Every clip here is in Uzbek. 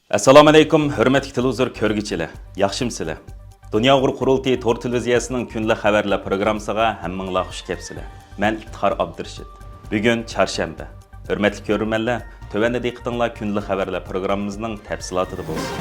Assalomu alaykum, hurmatli televizor ko'rguvchilar. Yaxshimsizlar? Dunyo qurultiyi to'r televiziyasining kunlik xabarlar programmasiga hammanglar xush kelibsizlar. Men İftixar Abdurshid. Bugun chorshanba. Hurmatli ko'ruvchilar, tövəndə diqqətinizlər kunlik xabarlar programmamızın təfsilatı bo'lsin.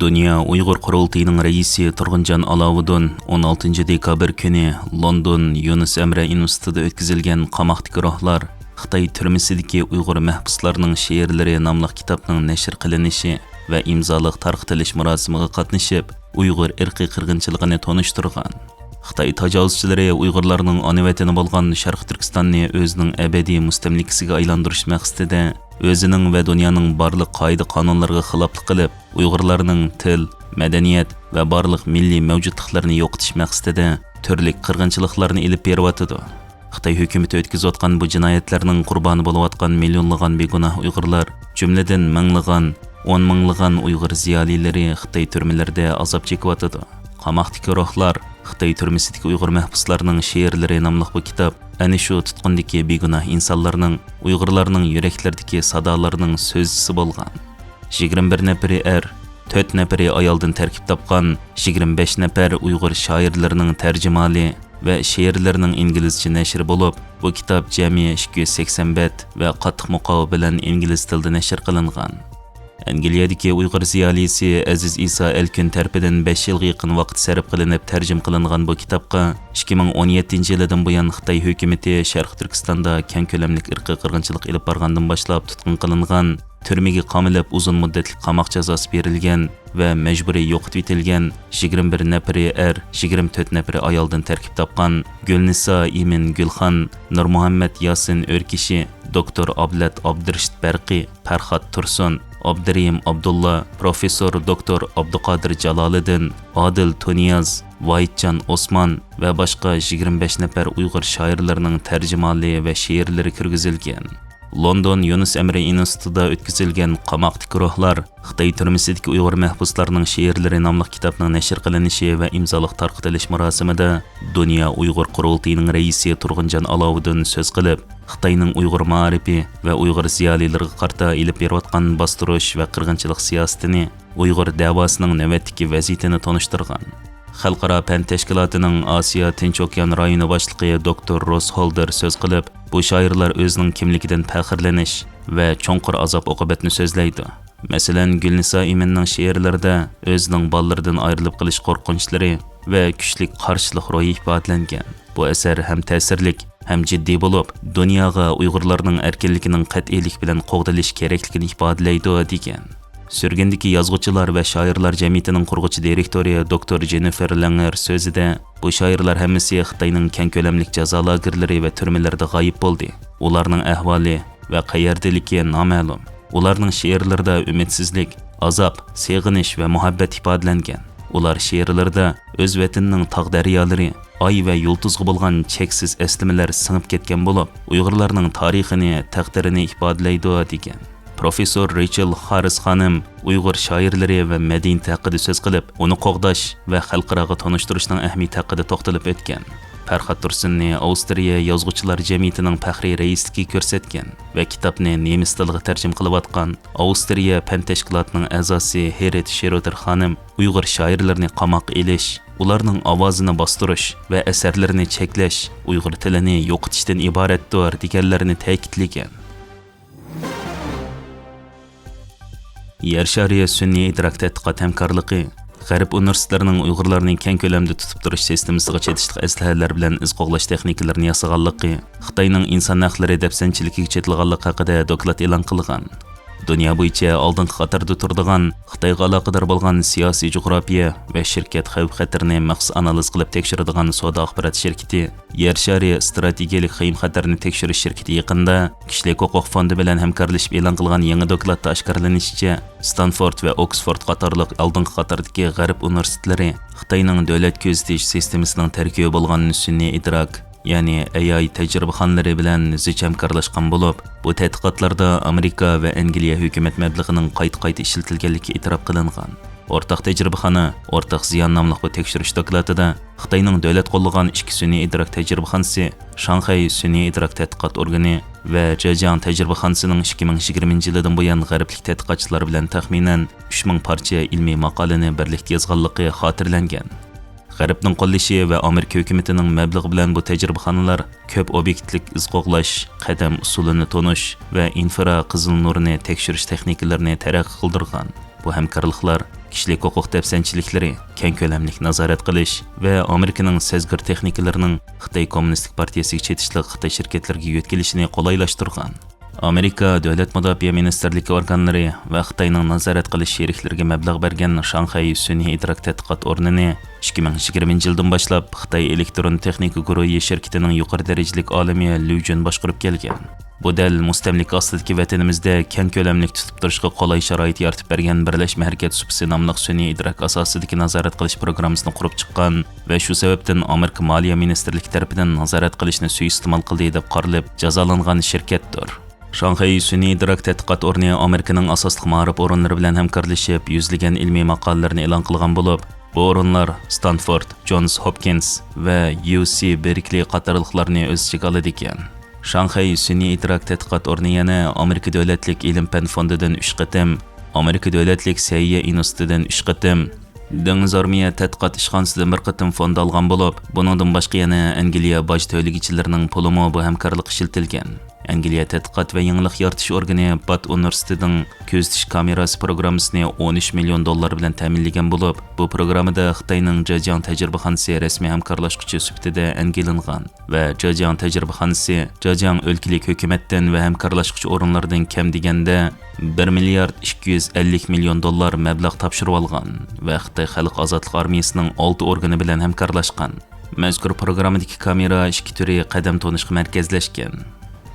Dünya Uyghur Qurultayının reisi Turg'unjon Alovuddin 16 dekabr kuni London Yunus Emre Universitetida o'tkazilgan qamoqdagi ruhlar Xitoy turmasidagi Uyg'ur mahbuslarning she'rlari nomli kitobning nashr qilinishi va imzoliq tarqatilish murosimiga qatnashib, Uyg'ur irqiy qirg'inchiligini tonishtirgan. Xitoy tajovuzchilari Uyg'urlarning ona vatani bo'lgan Sharq Turkistonni o'zining abadiy mustamlikasiga aylantirish maqsadida o'zining va dunyoning barliq qoida-qonunlariga xiloflik qilib, Uyg'urlarning til, madaniyat va barliq milliy mavjudliklarini yo'qotish maqsadida turli qirg'inchiliklarni ilib beryotdi. Xitoy hukumati o'tkazayotgan bu jinoyatlarning qurboni bo'layotgan millionlagan begunoh Uyg'urlar, jumladan minglagan, 10 minglagan Uyg'ur ziyolilari Xitoy turmalarida azob chekyapti. Qamoqdagi ruhlar Xitoy turmasidagi Uyg'ur mahbuslarning she'rlari nomli bu kitob ana shu tutqundagi begunoh insonlarning, Uyg'urlarning yuraklaridagi sadolarining so'zchisi bo'lgan. 21 nafari 4 nafari ayoldan tarkib topgan 25 nafar Uyg'ur shoirlarining tarjimali va she'rlarining inglizcha nashri bo'lib, bu kitob jami 280 bet va qattiq muqova bilan ingliz tilida nashr qilingan. Angliyadagi Uyg'ur ziyolisi Aziz Isa Elkun tarafidan 5 yilga yaqin vaqt sarf qilinib tarjim qilingan bu kitobga 2017-yildan buyon Xitoy hukumati Sharq Turkistonda keng ko'lamli irqiy qirg'inchilik ilib borgandan boshlab tutqun qilingan, turmaga qamilib uzun muddatli qamoq jazosi berilgan va majburiy yo'qotib etilgan 21 nafari 24 nafari ayoldan tarkib topgan Gulnisa Imin Gulxon, Nurmuhammad Yasin O'rkishi, Doktor Ablat Abdurshid Barqi, Farhod Tursun, Abdurim Abdullah, Professor Doktor Abduqodir Jaloliddin, Adil Tuniyaz, Voyitjon Osman va boshqa 25 nafar Uyg'ur shoirlarining tarjimali va she'rlari kirgizilgan. London Yunus Emre Universitetida o'tkazilgan qamoqdagi ruhlar Xitoy turmasidagi Uyg'ur mahbuslarning she'rlari nomli kitobning nashr qilinishi va imzoliq tarqatilish marosimida Dunyo Uyg'ur Qurultayining raisi Turg'unjon Alovuddin so'z qilib, Xitoyning Uyg'ur ma'rifi va Uyg'ur ziyolilariga qarta ilib berayotgan bostirish va qirg'inchilik siyosatini, Uyg'ur davosining navbatdagi vaziyatini tonishtirgan. Xalqaro fan tashkilotining Osiyo Tinch okean rayoni boshlig'i Dr. Ross Holder so'z qilib, bu shoirlar o'zining kimligidan faxrlanish va cho'nqur azob oqibatni so'zlaydi. Masalan, Gulnisa Iminning she'rlarida o'zining bolalaridan ayrilib qolish qo'rqinchlari va kuchli qarshilik ro'yi ifodalangan. Bu asar ham ta'sirlik, ham jiddiy bo'lib, dunyoga Uyg'urlarning erkinligining qat'iylik bilan qo'g'dilish kerakligini ifodalaydi degan. Sürgündeki yazgıçılar ve şairler cemiyetinin kurgucu direktori Dr. Jennifer Langer sözüde, bu şairler hemmisi Xitayning keng ko'lamlik jazo lagerlari ve türmelerinde g'ayib bo'ldi. Ularning ahvoli ve qayerdaligi noma'lum. Ularning she'rlarida umidsizlik, azob, seg'inish ve muhabbat ifodalangan. Ular she'rlarida o'z vatanining tog' daryolari, ay ve yulduzga bo'lgan cheksiz eslamalar singib ketgan bo'lib, Uyg'urlarning tarixini, taqdirini ifodalaydi degan. Professor Rachel Harris xonim Uyg'ur shoirlari va madaniyat haqida so'z qilib, uni qo'g'dash va xalqaro tanishtirishning ahamiyati haqida to'xtalib o'tgan. Farhod Tursunni Avstriya yozuvchilar jamiyatining faxriy raisligiga ko'rsatgan va kitobni nemis tiliga tarjima qilayotgan Avstriya fan tashkilotining a'zosi Heret Sheroter xonim Uyg'ur shoirlarini qamoqqa elish, ularning ovozini bostirish va asarlarini cheklash Uyg'ur tilini yo'qotishdan iboratdir deganlarini ta'kidlagan. Yer shariya sun'iy idrok tadqiqot hamkorligi G'arb universitetlarining Uyg'urlarning keng ko'lamda tutib turish sistemasiga chetishlik aslahalar bilan iz qo'g'lash texnikalarini yasaganligi, Xitoyning inson haqlari dafsanchiligiga chetilganligi haqida doklad e'lon qilgan. Dunyo bo'yicha oldingi qatorda turadigan Xitoyga aloqador bo'lgan siyosiy jug'rofiya va shirkat xavf-xatarni maxsus analiz qilib tekshiradigan savdo axborot shirkati Yer shari strategiyalik xavf-xatarni tekshirish shirkati yaqinda kishilik huquq fondi bilan hamkorlashib e'lon qilgan yangi dokladda oshkorlanishicha, Stanford va Oxford qatorliq oldingi qatordagi G'arb universitetlari Xitoyning davlat kuzatish sistemasining tarkibi bo'lgan sun'iy idrok ya'ni AI tajribaxonalari bilan zich hamkorlashgan bo'lib, bu tadqiqotlarda Amerika va Angliya hukumat mablag'ining qayta ishlatilganligi e'tirof qilingan. O'rtaq tajribaxona, o'rtaq ziyon nomli bu tekshirish dokladida Xitoyning davlat qo'llagan ikki sun'iy idrok tajribaxonasi, Shanxay sun'iy idrok tadqiqot organi ve Zhejiang tecrübexanasının 2020 yıldan buyan g'arblik tadqiqotchilar bilan taxminan 3000 parça ilmiy maqolani birlikda yozganligi xotirlangan. G'arbning qo'llashi va Amerika hukumatining mablag'i bilan bu tejribaxonalar ko'p obyektlik iz qo'g'lash, qadam usulini tonish va infra qizil nurini tekshirish texnikalarini taraqqiy qildirgan. Bu hamkorliklar kishilik huquq dafsanchiliklari, keng ko'lamlik nazorat qilish va Amerikaning sezgir texnikalarining Xitoy Kommunistik partiyasiga chetishli Xitoy shirkatlariga yetkazilishini qulaylashtirgan. Amerika Davlat Mudofaa Ministerligi organlari va Xitoyning nazorat qilish sheriklariga mablag' bergan Shanxay sun'iy idrok tadqiqot o'rnini 2020 yildan boshlab Xitoy elektron texnika guruhi shirkatining yuqori darajalik olimi Liu Jun boshqarib kelgan. Bu dal mustamlik ostidagi vatanimizda keng ko'lamlik tutib turishga qulay sharoit yaratib bergan Birlashma harakat supsi nomli sun'iy idrok asosidagi nazorat qilish programmasini qurib chiqqan va shu sababdan Amerika Moliya Ministerligi tomonidan nazorat qilishni suiiste'mol qildi deb qarilib jazolangan shirkatdir. Shanxay sun'iy idrok tadqiqot o'rni Amerikaning asosli ma'rif o'rinlari bilan hamkorlashib, yuzlagan ilmiy maqolalarni e'lon qilgan bo'lib, bu o'rinlar Stanford, Johns Hopkins va UC Berkeley qatorliqlarni o'z ichiga oladi ekan. Shanxay sun'iy idrok tadqiqot o'rni yana Amerika davlatlik ilm-fan fondidan 3 qatim, Amerika davlatlik Sayya institutidan 3 qatim, Dengiz armiya tadqiqot ishxonasidan 1 qatim fond olgan bo'lib, buningdan boshqa yana Angliya boj to'lagichilarining pulimi bu hamkorlik ishlatilgan. Angliya tadqiqot va yangilik yaratish organi Bath universitetining ko'zitish kamerasi programmasini 13 million dollar bilan ta'minlagan bo'lib, bu programmada Xitoyning Zhejiang tajribaxonasi rasmiy hamkorlashuvchi sifatida angilangan va Zhejiang tajribaxonasi Zhejiang o'lkalik hukumatdan va hamkorlashuvchi o'rinlardan kam deganda 1 milliard 250 million dollar mablag' topshirib olgan va Xitoy xalq ozodlik armiyasining 6 organi bilan hamkorlashgan. Mazkur programmadagi kamera 2 turi qadam tonishga markazlashgan.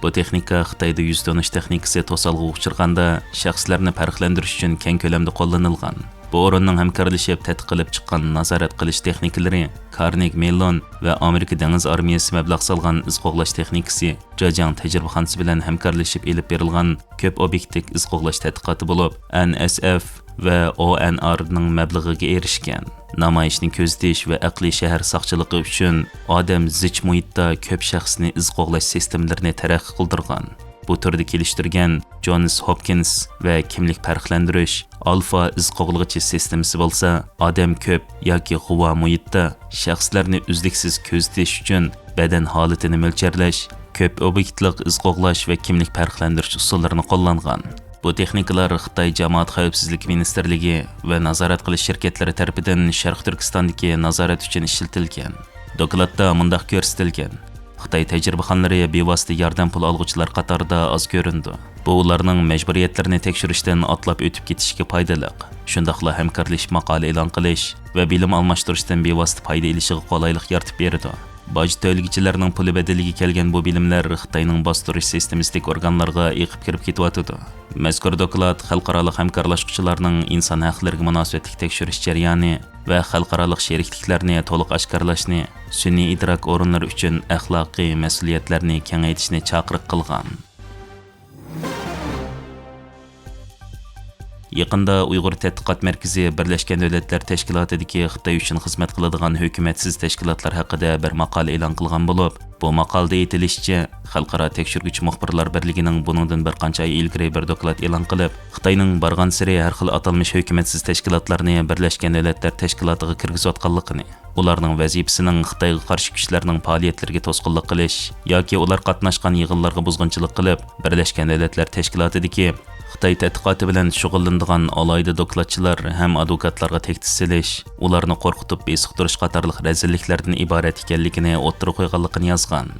Bu texnika Xitoyda yuz tonish texnikasi to'salg'iga uchraganda shaxslarni farqlantirish uchun keng ko'lamda qo'llanilgan. Bu o'rinning hamkorlashib tadqiq qilib chiqqan nazorat qilish texnikalari Carnegie Mellon va Amerika dengiz armiyasi mablag' solgan iz qo'g'lash texnikasi Zhejiang tajribaxonasi bilan hamkorlashib elib berilgan ko'p obyektlik iz qo'g'lash tadqiqoti bo'lib, NSF va ONRning mablag'iga erishgan. Namoyishni ko'zitish va aqliy shahar saqchiligi uchun odam zich muhitda ko'p shaxsni iz qo'g'lash sistemlarini taraqqiy qildirgan. Bu turda kelishtirgan Johns Hopkins va kimlik farqlantirish alfa iz qo'g'lag'ich sistemasi bo'lsa, odam ko'p yoki g'uva muhitda shaxslarni uzluksiz ko'zitish uchun badan holatini mo'ljarlash, ko'p obyektlik iz qo'g'lash va kimlik farqlantirish usullarini qo'llangan. Bu texnikalar Xitoy Jamoat xavfsizligi ministerligi va nazorat qilish shirkatlari tomonidan Sharq Turkistondagi nazorat uchun ishlatilgan. Dokladda mundaq ko'rsatilgan: Xitoy tajribaxonalari bevosita yordam pul olg'uvchilar qatorida oz ko'rindi. Bu ularning majburiyatlarini tekshirishdan otlab o'tib ketishiga foydali. Shundaqla hamkorlash maqola e'lon qilish va bilim almashtirishdan bevosita foyda olishiga qulaylik yaratib berdi. Boj to'lagichilarning puli badaliga kelgan bu bilimlar Xitoyning bostirish sistematik organlarga eqib kirib ketyotdi. Mazkur doklad xalqaro hamkorlashuvchilarning inson haqlariga munosabatli tekshirish jarayoni va xalqaro sherikliklarni to'liq oshkorlashni, sun'iy idrok o'rinlari uchun axloqiy mas'uliyatlarni kengaytirishni chaqiriq qilgan. Yaqında Uyg'ur tadqiqot markazi Birlashgan Davlatlar Tashkilotidagi Xitoy uchun xizmat qiladigan hukumatsiz tashkilotlar haqida bir maqola e'lon qilgan bo'lib, bu maqolada aytilishicha, Xalqaro tekshiruvchi muxbirlar birligining buningdan bir qancha oy ilgari bir doklad e'lon qilib, Xitoyning bargan sari har xil atalmish hukumatsiz tashkilotlarni Birlashgan Davlatlar Tashkilotiga kirgizayotganligini, ularning vazifasining Xitoyga qarshi kuchlarning faoliyatlariga to'sqinlik qilish yoki ular qatnashgan yig'inlarga buzg'unchilik qilib, Birlashgan Davlatlar Tashkilotidagi Xitoy tadqiqoti bilan shug'ullanadigan alayda dokladchilar ham advokatlarga tehdid silish, ularni qo'rqitib besiqtirish qatorliq razilliklardan iborat ekanligini o'ttirib qo'yganligini yozgan.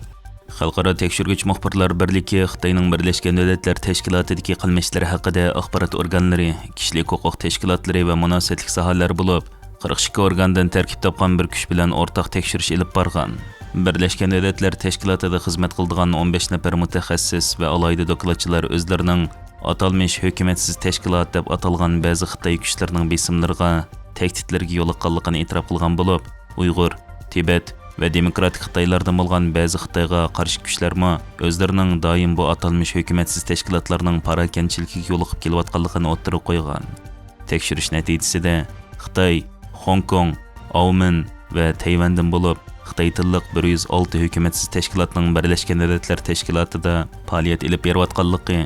Xalqaro tekshiruvchi muxbirlar birligi Xitoyning Birlashgan Davlatlar Tashkilotidagi qilmishlari haqida axborot organlari, kishilik huquq tashkilotlari va munosabatli sohalar bo'lib, 42 organdan tarkib topgan bir kuch bilan o'rtaq tekshirish olib borgan. Birlashgan Davlatlar Tashkilotida xizmat qiladigan 15 nafar mutaxassis va alayda dokladchilar o'zlarining atalmish hukumatsiz tashkilot deb atalgan ba'zi Xitoy kuchlarining besimlariga, tahdidlarga yo'liqqanligini e'tirof qilgan bo'lib, Uyg'ur, Tibet va demokratik Xitoylardan bo'lgan ba'zi Xitoyga qarshi kuchlarmi o'zlarining doim bu atalmish hukumatsiz tashkilotlarning parakanchiligiga yo'liqib kelayotganligini o'ttirib qo'ygan. Tekshirish natijasida Xitoy, Hong Kong, Auman va Tayvandan bo'lib Xitoy tillik 106 hökumətsiz təşkilatның Birləşmiş Dövlətlər Təşkilatında fəaliyyət elib beriyotqanlığı,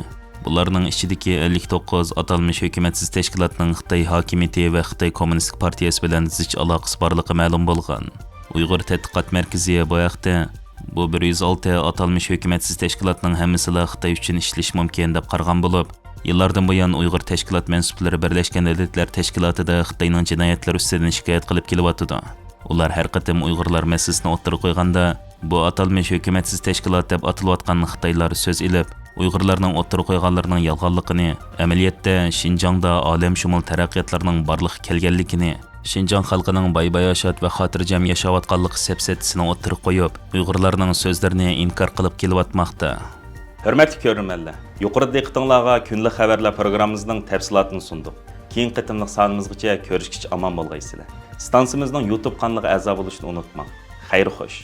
bularning ichidagi 59 atalmış hökumətsiz təşkilatның Xitoy hakimiyyəti və Xitoy Kommunistik Partiyası bilan zich aloqasi borligi ma'lum bo'lgan. Uyg'ur tədqiqat mərkəzi bu haqda bu 106 atalmış hökumətsiz təşkilatның hamısıyla Xitoy üçün işləş mümkün deb qarğan bo'lib, yıllardan buyon Uyg'ur tashkilot mensublari Birleşmiş Dövlətlər Təşkilatında Xitoyning jinoyatlari ustidan shikoyat qilib kelyapti. Ular har qatim Uyg'urlar masalasini o'ttirib qo'yganda, bu atalmış hökumətsiz təşkilat deb atılayotgan Xitoylar so'z ilib, Uyg'urlarning o'ttirib qo'yganlarining yolg'onligini, amaliyotda Şinjangda olamshumul taraqqiyotlarning borligi kelganligini, Şinjang xalqining boy-boyoshat va xotirjam yashayotganligi safsatisini o'ttirib qo'yib, Uyg'urlarning so'zlarini inkor qilib kelyapmoqda. Hörmətli görürmənlər, yuqorida diqqətinizə günlük xəbərlər proqramımızın təfsilatını sunduq. Keyin qitimliq sanımızgacha ko'rishgacha aman bo'lgaysizlar. Stansiyamizning YouTube kanaliga a'zo bo'lishni unutmang. Xayr xo'sh.